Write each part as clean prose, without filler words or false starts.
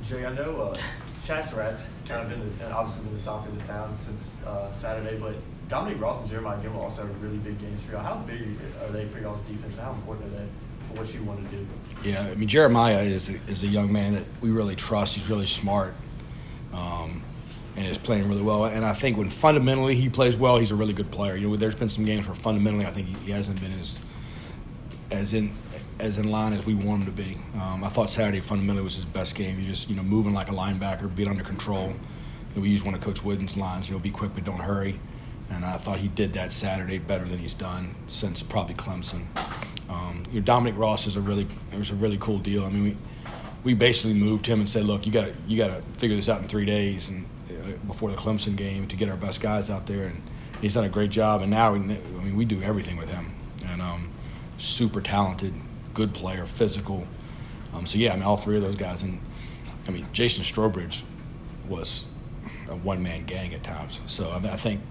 Jay, I know Chaz Surratt's kind of obviously been the talk of the town since Saturday, but Dominic Ross and Jeremiah Gilmore also have really big games for y'all. How big are they for y'all's defense, and how important are they for what you want to do? Yeah, I mean, Jeremiah is a young man that we really trust. He's really smart and is playing really well. And I think when fundamentally he plays well, he's a really good player. You know, there's been some games where fundamentally I think he hasn't been as in line as we want him to be. I thought Saturday fundamentally was his best game. He just, moving like a linebacker, being under control. We use one of Coach Wooden's lines, be quick but don't hurry. And I thought he did that Saturday better than he's done since probably Clemson. Dominic Ross it was a really cool deal. I mean, we basically moved him and said, look, you got to figure this out in 3 days and before the Clemson game to get our best guys out there. And he's done a great job. And now we do everything with him. And super talented, good player, physical. All three of those guys. And Jason Strobridge was a one-man gang at times. So I think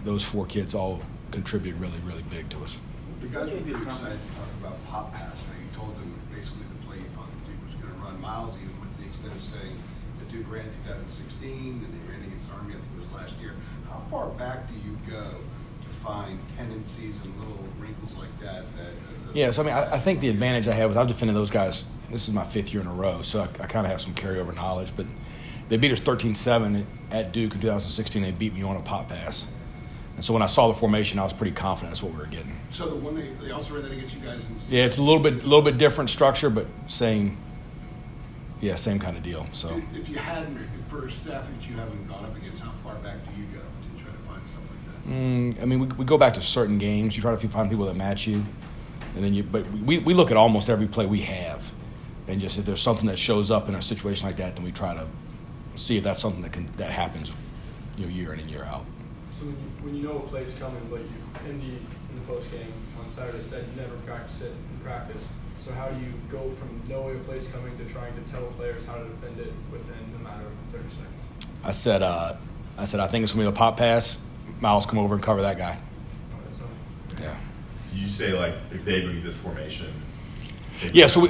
those 4 kids all contribute really, really big to us. The guys were pretty excited to talk about pop pass. You told them basically the play you thought the Duke was going to run. Miles even went to the extent of saying the Duke ran in 2016 and they ran against Army, I think it was last year. How far back do you go to find tendencies and little wrinkles like that? I think the advantage I have was I've defended those guys. This is my 5th year in a row, so I kind of have some carryover knowledge. But they beat us 13-7 at Duke in 2016. They beat me on a pop pass. And so when I saw the formation, I was pretty confident that's what we were getting. So the one they also ran that against you guys? Yeah, it's a little bit different structure, but same kind of deal. So if you hadn't, for a staff that you haven't gone up against, how far back do you go to try to find stuff like that? We go back to certain games. You try to find people that match you, and then but we look at almost every play we have, and just if there's something that shows up in a situation like that, then we try to see if that's something that happens, year in and year out. So when you know a play's coming, but you in the post game on Saturday said you never practice it in practice. So how do you go from knowing a play's coming to trying to tell players how to defend it within a matter of 30 seconds? I said I think it's gonna be a pop pass. Miles, come over and cover that guy. Yeah. Did you say if they bring you this formation? Yeah. So we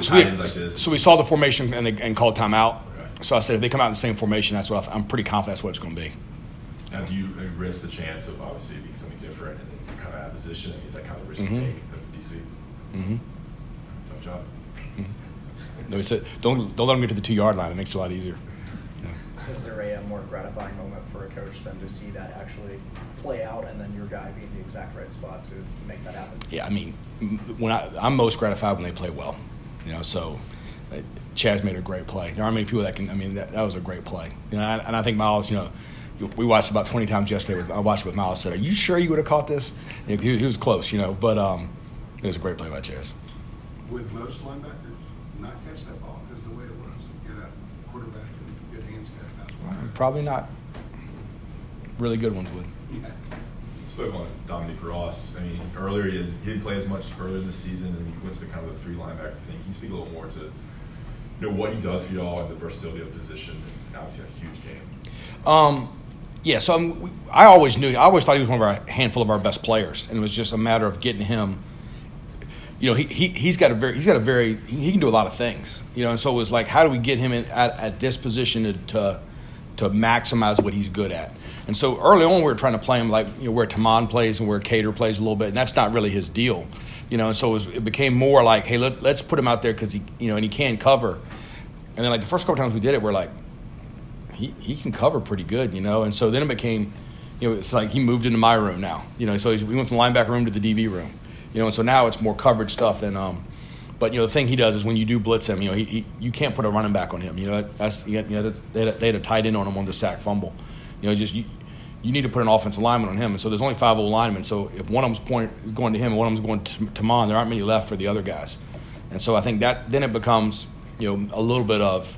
saw the formation and called timeout. Okay. So I said if they come out in the same formation, that's what I'm pretty confident that's what it's going to be. Now, do you risk the chance of obviously being something different and then kind of out of position? Is that kind of risk you take as a DC? Mm-hmm. Tough job. Mm-hmm. No, don't let them get to the 2-yard line. It makes it a lot easier. Yeah. Is there a more gratifying moment for a coach than to see that actually play out and then your guy be in the exact right spot to make that happen? Yeah, I'm most gratified when they play well. So Chaz made a great play. There aren't many people that can. That was a great play. And I think Miles. We watched about 20 times yesterday. I watched with Miles. Said, "Are you sure you would have caught this?" He was close, but it was a great play by Chaz. Would most linebackers not catch that ball because of the way it was? Get a quarterback and good hands guy. Probably not. Really good ones would. Yeah. Spoke on Dominic Ross. Earlier he didn't play as much earlier in the season, and he went to the kind of the 3 linebacker thing. Can you speak a little more to what he does for y'all and the versatility of the position, and obviously a huge game? Yeah, so I always thought he was one of our handful of our best players, and it was just a matter of getting him. He can do a lot of things, and so it was like, how do we get him at this position to maximize what he's good at? And so early on, we were trying to play him where Taman plays and where Cater plays a little bit, and that's not really his deal, And so it became more like, hey, let's put him out there because and he can cover. And then the first couple times we did it, we're like, he can cover pretty good, And so then it became, it's like he moved into my room now, So we went from the linebacker room to the DB room, And so now it's more coverage stuff. And but the thing he does is when you do blitz him, you can't put a running back on him. They had a tight end on him on the sack fumble. You need to put an offensive lineman on him. And so there's only 5 old linemen. So if one of them's going to him and one of them's going to Mon, there aren't many left for the other guys. And so I think that then it becomes a little bit of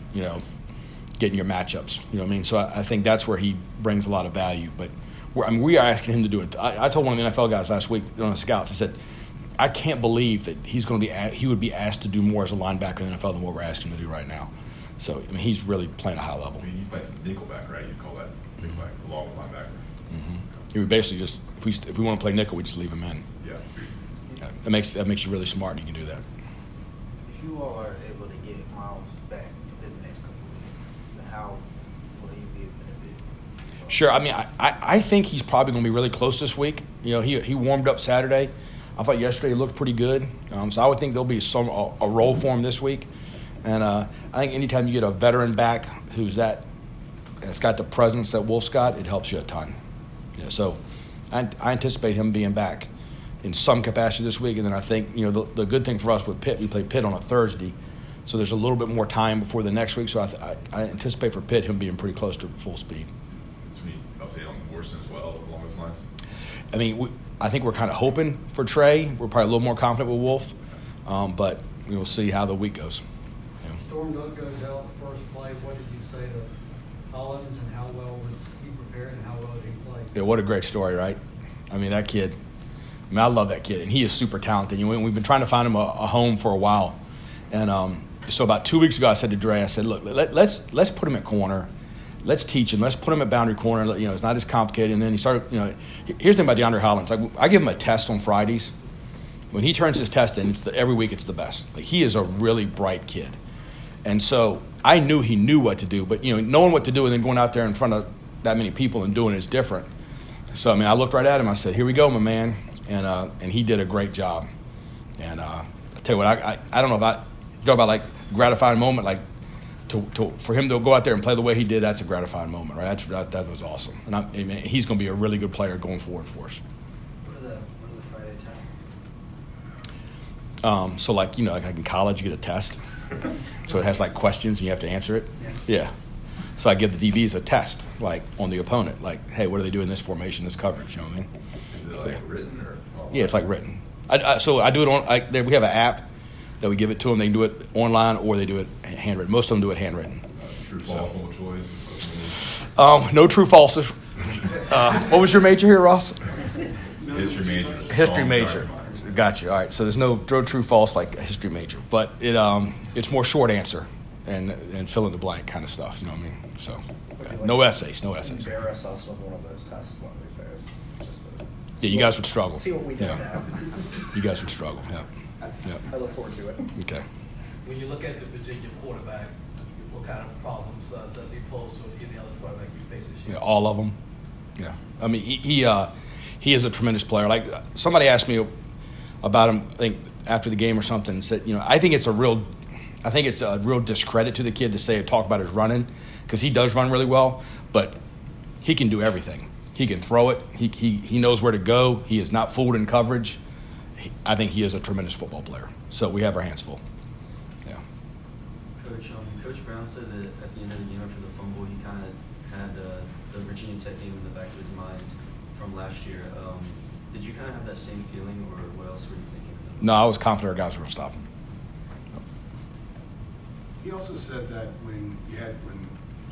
getting your matchups. So I think that's where he brings a lot of value. But we are asking him to do it. I told one of the NFL guys last week on the scouts. I said, I can't believe that he would be asked to do more as a linebacker in the NFL than what we're asking him to do right now. So he's really playing a high level. He's playing some nickelback, right? You call that nickelback along with linebacker. Mm-hmm. We basically just if we want to play nickel, we just leave him in. Yeah. That makes you really smart. And you can do that. If you all are able to get Miles back within the next couple of how will he be benefited? Sure. I mean, I think he's probably going to be really close this week. You know, he warmed up Saturday. I thought yesterday he looked pretty good. So I would think there'll be a role for him this week. And I think anytime you get a veteran back that's got the presence that Wolf's got, it helps you a ton. Yeah, so I anticipate him being back in some capacity this week. And then I think, you know, the good thing for us with Pitt, we play Pitt on a Thursday. So there's a little bit more time before the next week. So I anticipate for Pitt him being pretty close to full speed. So we update on Morrison as well along those lines. I mean, I think we're kind of hoping for Trey. We're probably a little more confident with Wolf, but we'll see how the week goes. Yeah. Storm Duck goes out first play. What did you say to Hollins, and how well was he prepared, and how well did he play? Yeah, what a great story, right? I mean, that kid. I mean, I love that kid, and he is super talented. You know, we've been trying to find him a home for a while, and so about 2 weeks ago, I said to Dre, I said, look, let's put him at corner. Let's teach him. Let's put him at boundary corner. You know, it's not as complicated. And then he started, you know, here's the thing about DeAndre Hollins. Like, I give him a test on Fridays. When he turns his test in, every week it's the best. Like, he is a really bright kid. And so I knew he knew what to do. But, you know, knowing what to do and then going out there in front of that many people and doing it is different. So, I mean, I looked right at him. I said, here we go, my man. And he did a great job. And I tell you what, I don't know if I talk about, like, gratifying moment, like, for him to go out there and play the way he did, that's a gratifying moment, right? That was awesome, and I mean, he's going to be a really good player going forward for us. What are the Friday tests? So like, you know, like in college, you get a test, so it has like questions and you have to answer it. Yeah. So I give the DBs a test, like on the opponent, like, hey, what do they do in this formation, this coverage? You know what I mean? Is it like written or? Yeah, it's like written. So I do it on. We have an app that we give it to them. They can do it online or they do it handwritten. Most of them do it handwritten. True, false, multiple choice. No true falses. What was your major here, Ross? History major. History major. Gotcha. All right. So there's no true false like a history major, but it's more short answer and fill in the blank kind of stuff. You know what I mean? So no essays. Embarrass us with one of those tests one of these days. Just to Yeah, you guys would struggle. See what we do now. You guys would struggle. Yeah. I look forward to it. Okay. When you look at the Virginia quarterback, what kind of problems does he pose with any other quarterback you face this year? Yeah, all of them. Yeah. I mean, he is a tremendous player. Like, somebody asked me about him, I think, after the game or something, and said, you know, I think it's a real discredit to the kid to talk about his running, because he does run really well, but he can do everything. He can throw it. He knows where to go. He is not fooled in coverage. I think he is a tremendous football player. So we have our hands full. Yeah. Coach Brown said that at the end of the game after the fumble, he kind of had the Virginia Tech game in the back of his mind from last year. Did you kind of have that same feeling, or what else were you thinking? No, I was confident our guys were going to stop him. He also said that when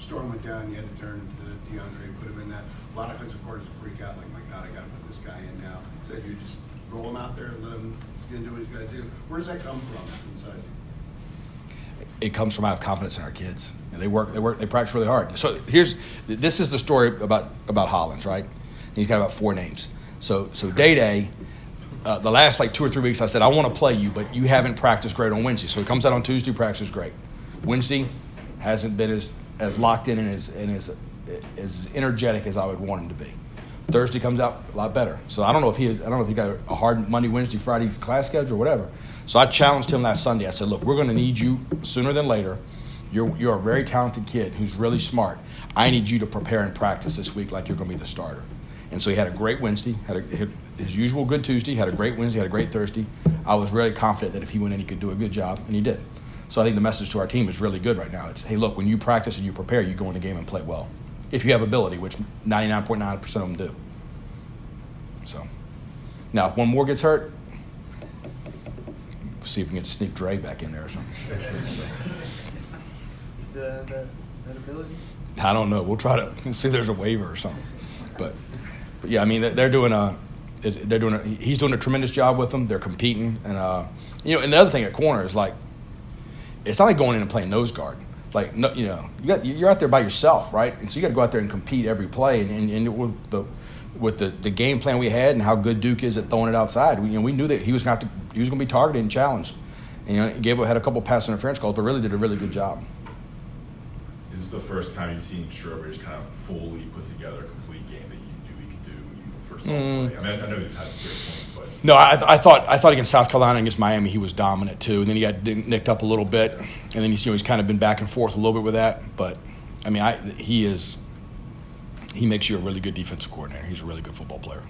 Storm went down, you had to turn to DeAndre, put him in that. A lot of offensive coordinators freak out, like, my God, I got to put this guy in now. Said you just roll him out there and let him do what he's got to do. Where does that come from inside you? It comes from I have confidence in our kids. And they practice really hard. So this is the story about Hollins, right? And he's got about 4 names. So Day, the last like 2 or 3 weeks, I said, I want to play you, but you haven't practiced great on Wednesday. So he comes out on Tuesday, practices great. Wednesday hasn't been as locked in and as energetic as I would want him to be. Thursday comes out a lot better. So I don't know if he got a hard Monday, Wednesday, Friday class schedule or whatever. So I challenged him last Sunday. I said, look, we're going to need you sooner than later. You're a very talented kid who's really smart. I need you to prepare and practice this week like you're going to be the starter. And so he had a great Wednesday, had his usual good Tuesday, had a great Wednesday, had a great Thursday. I was really confident that if he went in, he could do a good job, and he did. So I think the message to our team is really good right now. It's, hey, look, when you practice and you prepare, you go in the game and play well. If you have ability, which 99.9% of them do. So, now if one more gets hurt, we'll see if we can sneak Dre back in there or something. So, He still has that ability? I don't know. We'll see if there's a waiver or something. But yeah, I mean, he's doing a tremendous job with them. They're competing. And, and the other thing at corner is, like, it's not like going in and playing nose guard. Like, no, you're out there by yourself, right? And so you got to go out there and compete every play. And with the game plan we had and how good Duke is at throwing it outside, we knew that he was going to be targeted and challenged. And, he had a couple pass interference calls, but really did a really good job. This is the first time you've seen Strawberry just kind of fully put together a complete game that you knew he could do when you first saw him play. I mean, I know he's had some great points, but No, I thought against South Carolina and against Miami he was dominant too, and then he got nicked up a little bit, and then he's kind of been back and forth a little bit with that. But I mean, he makes you a really good defensive coordinator. He's a really good football player.